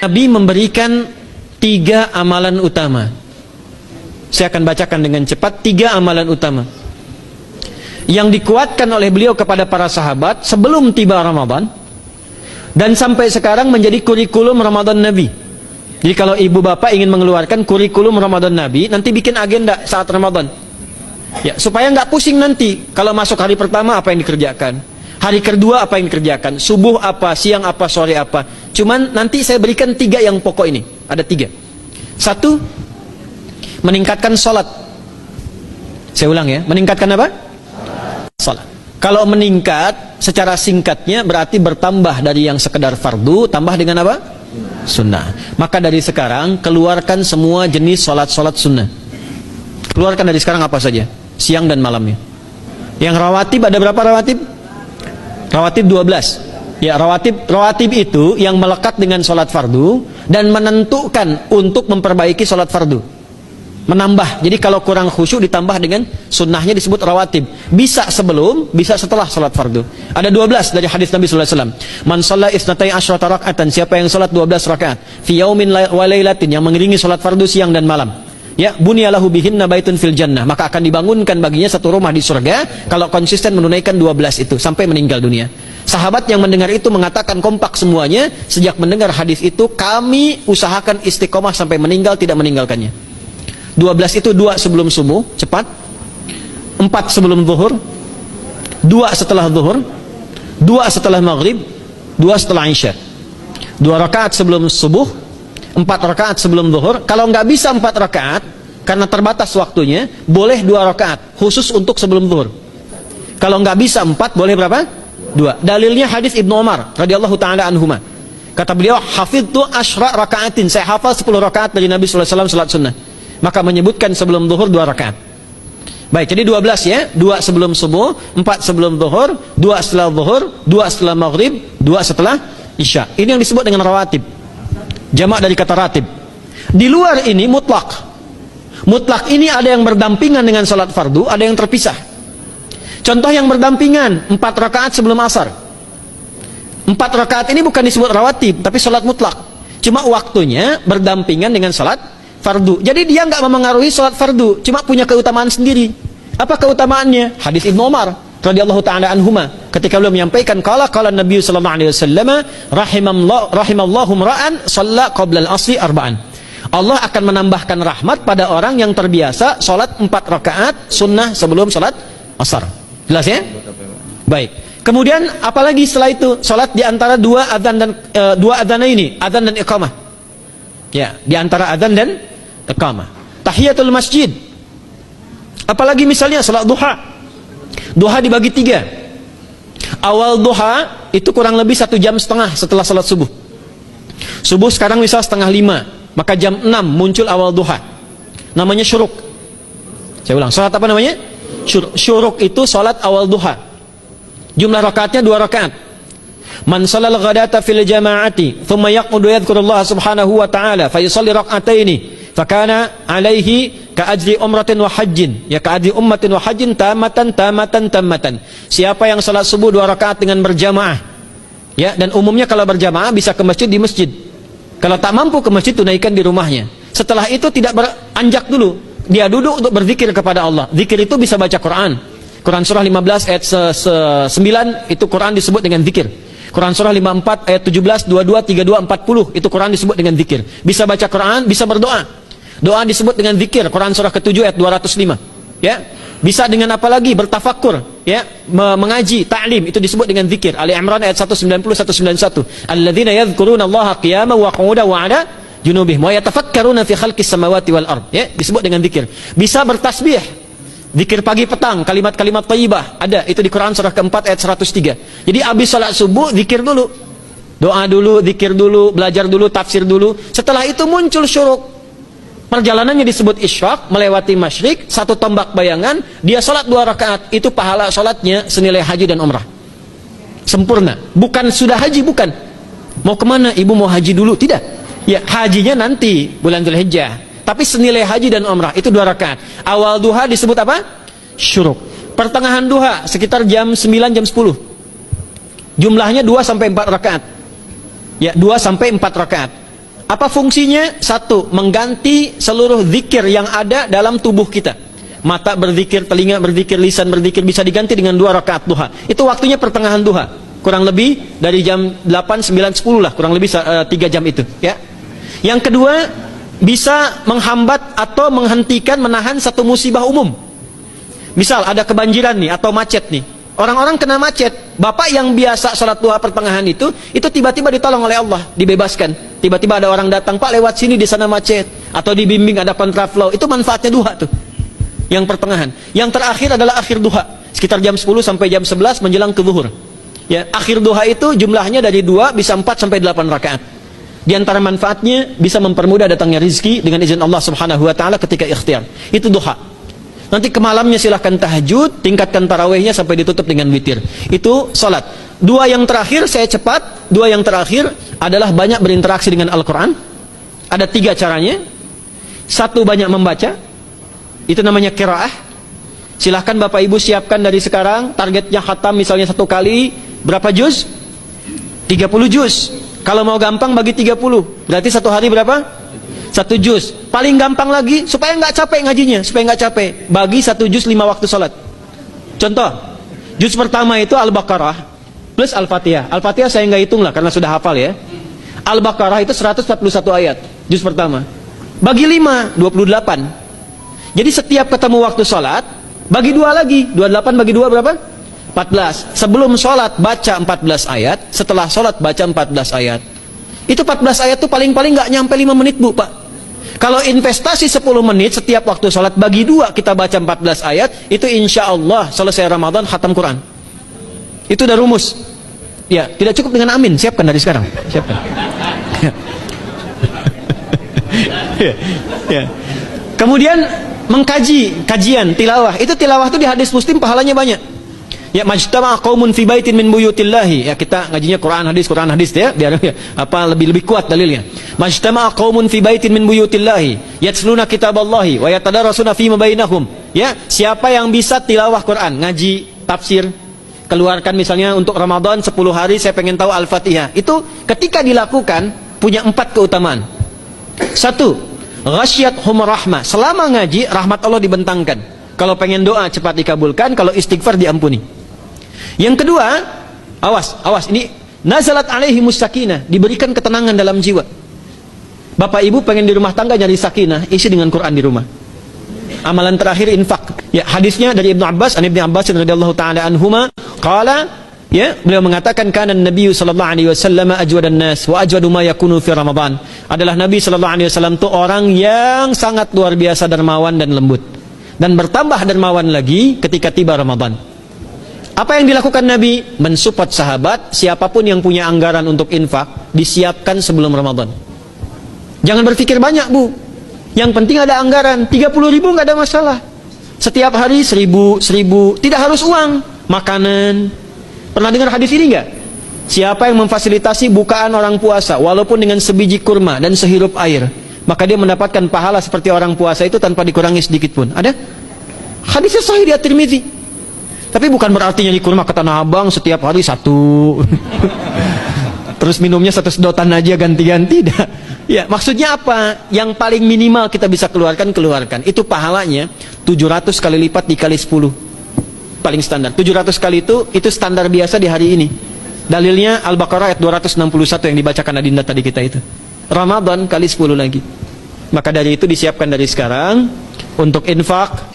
Nabi memberikan 3 amalan utama. Saya akan bacakan dengan cepat 3 amalan utama yang dikuatkan oleh beliau kepada para sahabat sebelum tiba Ramadan dan sampai sekarang menjadi kurikulum Ramadan Nabi. Jadi kalau ibu bapak ingin mengeluarkan kurikulum Ramadan Nabi, nanti bikin agenda saat Ramadan. Ya, supaya nggak pusing nanti kalau masuk hari pertama apa yang dikerjakan, hari kedua apa yang dikerjakan, subuh apa, siang apa, sore apa. Cuman nanti saya berikan 3 yang pokok ini. Ada 3. 1, meningkatkan sholat. Saya ulang ya, meningkatkan apa? Sholat. Kalau meningkat secara singkatnya berarti bertambah dari yang sekedar fardu, tambah dengan apa? Sunnah. Maka dari sekarang keluarkan semua jenis sholat-sholat sunnah. Keluarkan dari sekarang apa saja, siang dan malamnya. Yang rawatib ada berapa rawatib? Rawatib 12. Ya, rawatib itu yang melekat dengan sholat fardu dan menentukan untuk memperbaiki sholat fardu. Menambah. Jadi kalau kurang khusyuk ditambah dengan sunnahnya disebut rawatib. Bisa sebelum, bisa setelah sholat fardu. Ada 12 dari hadis Nabi sallallahu alaihi wasallam. Man shalla isnatai asyrata raka'atan, siapa yang sholat 12 rakaat fi yaumin wa lailatin, yang mengiringi sholat fardu siang dan malam. Ya, bunyalahu bihinna baitun fil jannah, maka akan dibangunkan baginya satu rumah di surga kalau konsisten menunaikan 12 itu sampai meninggal dunia. Sahabat yang mendengar itu mengatakan kompak semuanya, sejak mendengar hadis itu kami usahakan istiqomah sampai meninggal tidak meninggalkannya. 12 itu 2 sebelum subuh, cepat. 4 sebelum zuhur, 2 setelah zuhur, 2 setelah maghrib, 2 setelah isya. 2 rakaat sebelum subuh, 4 rakaat sebelum zuhur. Kalau nggak bisa 4 rakaat karena terbatas waktunya, boleh 2 rakaat khusus untuk sebelum zuhur. Kalau nggak bisa 4, boleh berapa? 2. Dalilnya hadis Ibnu Umar radhiyallahu taala anhuma. Kata beliau, hafidtu asyra rakaatin, saya hafal 10 rakaat dari Nabi sallallahu alaihi wasallam salat sunnah. Maka menyebutkan sebelum zuhur 2 rakaat. Baik, jadi 12 ya. 2 sebelum subuh, 4 sebelum zuhur, 2 setelah zuhur, 2 setelah maghrib, 2 setelah isya. Ini yang disebut dengan rawatib. Jamak dari kata ratib. Di luar ini mutlak. Mutlak ini ada yang berdampingan dengan salat fardu, ada yang terpisah. Contoh yang berdampingan, 4 rakaat sebelum asar. 4 rakaat ini bukan disebut rawatib, tapi salat mutlak. Cuma waktunya berdampingan dengan salat fardu. Jadi dia nggak memengaruhi salat fardu, cuma punya keutamaan sendiri. Apa keutamaannya? Hadis Ibnu Umar radhiyallahu taala anhuma, ketika beliau menyampaikan qala Nabi sallallahu alaihi wasallam, rahimallahu ra'an shalla qabla al-asri arba'an. Allah akan menambahkan rahmat pada orang yang terbiasa salat 4 rakaat sunnah sebelum salat asar. Jelas ya? Baik. Kemudian apalagi setelah itu? Salat di antara 2 adzan dan 2 adzan ini, adzan dan iqamah. Ya, di antara adzan dan iqamah. Tahiyatul masjid. Apalagi misalnya salat duha. Duha dibagi 3. Awal duha itu kurang lebih 1,5 jam setelah salat subuh. Subuh sekarang misal 4:30, maka jam 6 muncul awal duha. Namanya syuruk. Saya ulang, salat apa namanya? Syuruk itu salat awal duha. Jumlah rakaatnya 2 rakaat. Man sallal ghadata fil jama'ati thumma yaqudu yadhkurullah subhanahu wa ta'ala fa yusalli rak'ataini fakana alaihi ka ajri umratin wa hajjin, ya ka ajri ummatin wa hajjin tamatan. Siapa yang salat subuh 2 rakaat dengan berjamaah, ya, dan umumnya kalau berjamaah bisa ke masjid di masjid. Kalau tak mampu ke masjid, tunaikan di rumahnya. Setelah itu tidak beranjak dulu, dia duduk untuk berzikir kepada Allah. Zikir itu bisa baca Quran. Quran surah 15 ayat 9 itu Quran disebut dengan zikir. Quran surah 54 ayat 17, 22, 32, 40 itu Quran disebut dengan zikir. Bisa baca Quran, bisa berdoa. Doa disebut dengan zikir. Quran surah ke-7 ayat 205. Ya. Bisa dengan apa lagi? Bertafakur, ya, mengaji, ta'lim, itu disebut dengan zikir. Ali Imran ayat 190 191. Alladzina yadhkuruna Allaha qiyaman wa qu'udan wa 'ala junubihim wa yatafakkaruna fi khalqis samawati wal ard. Ya, disebut dengan zikir. Bisa bertasbih. Zikir pagi petang, kalimat-kalimat thayyibah ada, itu di Quran surah ke-4 ayat 103. Jadi habis salat subuh zikir dulu. Doa dulu, zikir dulu, belajar dulu, tafsir dulu. Setelah itu muncul syuruk. Perjalanannya disebut isyraq, melewati masyrik, 1 tombak bayangan, dia salat 2 rakaat, itu pahala salatnya senilai haji dan umrah. Sempurna. Bukan sudah haji, bukan. Mau kemana? Ibu mau haji dulu? Tidak. Ya, hajinya nanti bulan Dzulhijjah. Tapi senilai haji dan umrah itu 2 rakaat. Awal duha disebut apa? Syuruk. Pertengahan duha sekitar jam 9 jam 10. Jumlahnya 2 sampai 4 rakaat. Ya, 2 sampai 4 rakaat. Apa fungsinya? Satu, mengganti seluruh zikir yang ada dalam tubuh kita. Mata berzikir, telinga berzikir, lisan berzikir, bisa diganti dengan 2 rakaat duha. Itu waktunya pertengahan duha, kurang lebih dari jam 8, 9, 10 lah, kurang lebih 3 jam itu, ya. Yang kedua, bisa menghambat atau menghentikan, menahan satu musibah umum. Misal ada kebanjiran nih atau macet nih. Orang-orang kena macet. Bapak yang biasa sholat duha pertengahan itu tiba-tiba ditolong oleh Allah, dibebaskan. Tiba-tiba ada orang datang, Pak lewat sini, di sana macet. Atau dibimbing ada kontraflow. Itu manfaatnya duha tuh. Yang pertengahan. Yang terakhir adalah akhir duha. Sekitar jam 10 sampai jam 11 menjelang ke zuhur. Ya, akhir duha itu jumlahnya dari 2 bisa 4 sampai 8 rakaat. Di antara manfaatnya bisa mempermudah datangnya rezeki dengan izin Allah Subhanahu wa taala ketika ikhtiar. Itu duha. Nanti ke malamnya silahkan tahajud, tingkatkan tarawihnya sampai ditutup dengan witir. Itu salat. 2 yang terakhir saya cepat. 2 yang terakhir adalah banyak berinteraksi dengan Al-Quran. Ada 3 caranya. 1, banyak membaca. Itu namanya qiraah. Silahkan Bapak Ibu siapkan dari sekarang. Targetnya khatam misalnya 1 kali. Berapa juz? 30 juz. Kalau mau gampang bagi 30. Berarti 1 hari berapa? 1 juz. Paling gampang lagi, supaya nggak capek ngajinya, supaya nggak capek, bagi 1 juz 5 waktu sholat. Contoh, juz pertama itu Al-Baqarah plus Al-Fatihah. Al-Fatihah saya nggak hitung lah karena sudah hafal ya. Al-Baqarah itu 141 ayat, juz pertama. Bagi 5, 28. Jadi setiap ketemu waktu sholat, bagi 2 lagi. 28 bagi 2 berapa? 14. Sebelum sholat baca 14 ayat, setelah sholat baca 14 ayat. Itu 14 ayat tuh paling-paling nggak nyampe 5 menit Bu, Pak. Kalau investasi 10 menit setiap waktu sholat, bagi 2 kita baca 14 ayat, itu insya Allah selesai Ramadan khatam Quran. Itu udah rumus. Ya, tidak cukup dengan amin, siapkan dari sekarang. Siapkan. Ya. Kemudian mengkaji, kajian, tilawah. Itu tilawah itu di hadis Muslim pahalanya banyak. Ya, majtama'a qaumun fi baitin min buyutillahi. Ya, kita ngajinya Quran hadis ya, biar ya, lebih kuat dalilnya. Majtama'a qaumun fi baitin min buyutillahi yatsluna kitaballahi wa yatadarasuna fima bainahum. Ya, siapa yang bisa tilawah Quran, ngaji, tafsir, keluarkan misalnya untuk Ramadan 10 hari saya pengen tahu Al-Fatihah. Itu ketika dilakukan punya 4 keutamaan. 1, ghasyiyatuhum rahmah. Selama ngaji rahmat Allah dibentangkan. Kalau pengen doa cepat dikabulkan, kalau istighfar diampuni. Yang kedua, awas ini nazalat alaihimus sakinah, diberikan ketenangan dalam jiwa. Bapak Ibu pengen di rumah tangga nyari sakinah, isi dengan Quran di rumah. Amalan terakhir infak. Ya, hadisnya dari Ibnu Abbas, an Ibnu Abbas radhiyallahu taala anhuma, qala, ya, beliau mengatakan kana Nabi sallallahu alaihi wasallam ajwadan nas wa ajwadu ma yakunu fi Ramadan. Adalah Nabi sallallahu alaihi wasallam itu orang yang sangat luar biasa dermawan dan lembut. Dan bertambah dermawan lagi ketika tiba Ramadan. Apa yang dilakukan Nabi? Mensupport sahabat, siapapun yang punya anggaran untuk infak, disiapkan sebelum Ramadan. Jangan berpikir banyak Bu. Yang penting ada anggaran. 30.000 nggak ada masalah. Setiap hari 1.000, tidak harus uang. Makanan. Pernah dengar hadis ini nggak? Siapa yang memfasilitasi bukaan orang puasa, walaupun dengan sebiji kurma dan sehirup air, maka dia mendapatkan pahala seperti orang puasa itu tanpa dikurangi sedikit pun. Ada? Hadisnya sahih di At-Tirmidzi. Tapi bukan berarti nyari kurma ke Tanah Abang setiap hari 1. Terus minumnya 1 sedotan aja ganti-ganti. Tidak. Ya, maksudnya apa? Yang paling minimal kita bisa keluarkan. Itu pahalanya 700 kali lipat dikali 10. Paling standar. 700 kali itu standar biasa di hari ini. Dalilnya Al-Baqarah ayat 261 yang dibacakan Adinda tadi kita itu. Ramadan kali 10 lagi. Maka dari itu disiapkan dari sekarang untuk infak,